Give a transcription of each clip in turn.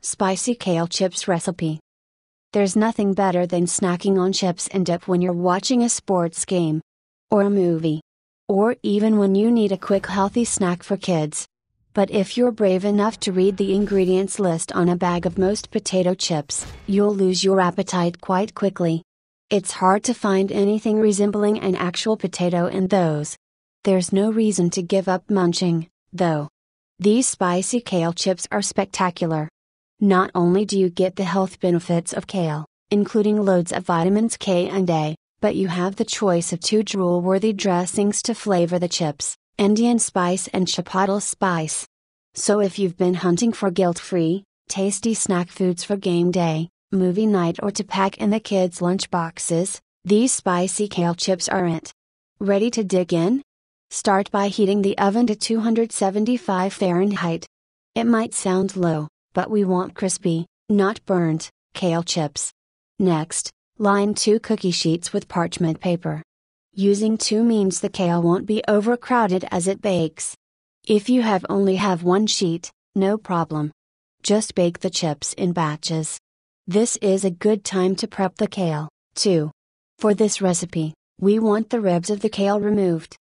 Spicy kale chips recipe. There's nothing better than snacking on chips and dip when you're watching a sports game. Or a movie. Or even when you need a quick healthy snack for kids. But if you're brave enough to read the ingredients list on a bag of most potato chips, you'll lose your appetite quite quickly. It's hard to find anything resembling an actual potato in those. There's no reason to give up munching, though. These spicy kale chips are spectacular. Not only do you get the health benefits of kale, including loads of vitamins K and A, but you have the choice of two drool-worthy dressings to flavor the chips, Indian spice and chipotle spice. So if you've been hunting for guilt-free, tasty snack foods for game day, movie night or to pack in the kids' lunch boxes, these spicy kale chips are it. Ready to dig in? Start by heating the oven to 275 Fahrenheit. It might sound low, but we want crispy, not burnt, kale chips. Next, line 2 cookie sheets with parchment paper. Using 2 means the kale won't be overcrowded as it bakes. If you only have 1 sheet, no problem. Just bake the chips in batches. This is a good time to prep the kale, too. For this recipe, we want the ribs of the kale removed.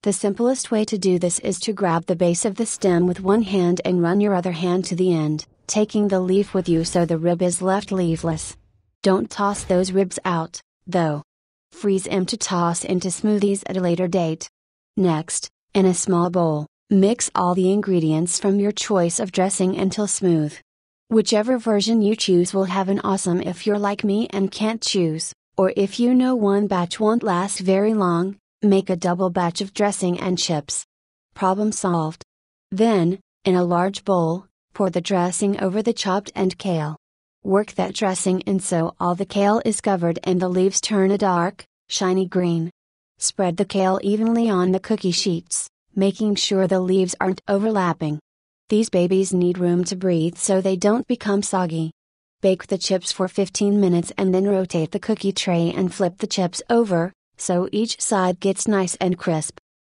The simplest way to do this is to grab the base of the stem with one hand and run your other hand to the end, taking the leaf with you so the rib is left leafless. Don't toss those ribs out, though. Freeze them to toss into smoothies at a later date. Next, in a small bowl, mix all the ingredients from your choice of dressing until smooth. Whichever version you choose will have an awesome if you're like me and can't choose, or if you know one batch won't last very long, make a double batch of dressing and chips. Problem solved. Then, in a large bowl, pour the dressing over the chopped and kale. Work that dressing in so all the kale is covered and the leaves turn a dark, shiny green. Spread the kale evenly on the cookie sheets, making sure the leaves aren't overlapping. These babies need room to breathe so they don't become soggy. Bake the chips for 15 minutes and then rotate the cookie tray and flip the chips over, so each side gets nice and crisp.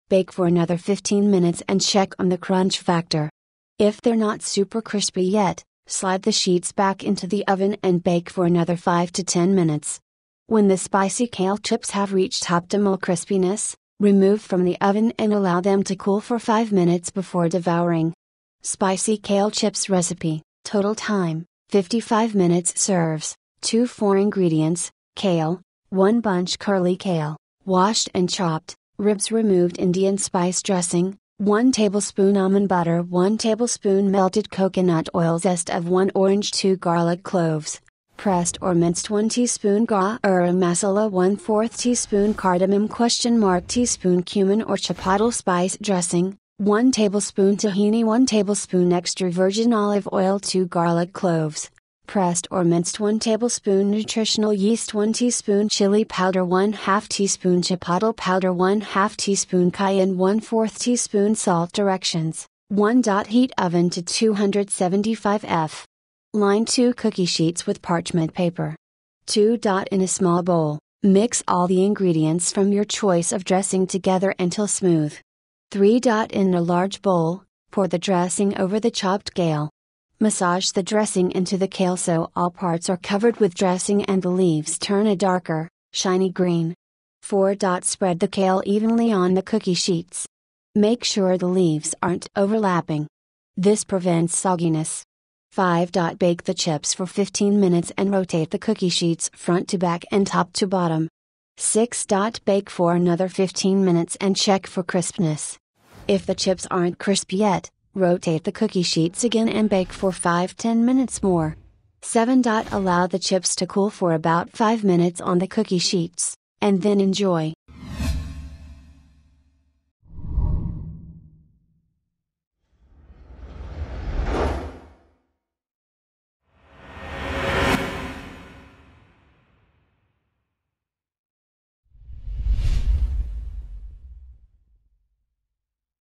Bake for another 15 minutes and check on the crunch factor. If they're not super crispy yet, slide the sheets back into the oven and bake for another 5 to 10 minutes. When the spicy kale chips have reached optimal crispiness, remove from the oven and allow them to cool for 5 minutes before devouring. Spicy kale chips recipe, total time, 55 minutes. Serves, 4 ingredients, kale, 1 bunch curly kale, washed and chopped, ribs removed, Indian spice dressing, 1 tablespoon almond butter, 1 tablespoon melted coconut oil, zest of 1 orange, 2 garlic cloves, pressed or minced, 1 teaspoon garam masala, 1/4 teaspoon cardamom, teaspoon cumin or chipotle spice dressing, 1 tablespoon tahini, 1 tablespoon extra virgin olive oil, 2 garlic cloves, pressed or minced, 1 tablespoon nutritional yeast, 1 teaspoon chili powder, 1/2 teaspoon chipotle powder, 1/2 teaspoon cayenne, 1/4 teaspoon salt. Directions: 1. Heat oven to 275 F. Line 2 cookie sheets with parchment paper. 2. In a small bowl, mix all the ingredients from your choice of dressing together until smooth. 3. In a large bowl, pour the dressing over the chopped kale. Massage the dressing into the kale so all parts are covered with dressing and the leaves turn a darker, shiny green. 4. Spread the kale evenly on the cookie sheets. Make sure the leaves aren't overlapping. This prevents sogginess. 5. Bake the chips for 15 minutes and rotate the cookie sheets front to back and top to bottom. 6. Bake for another 15 minutes and check for crispness. If the chips aren't crisp yet, rotate the cookie sheets again and bake for 5-10 minutes more. 7. Allow the chips to cool for about 5 minutes on the cookie sheets, and then enjoy.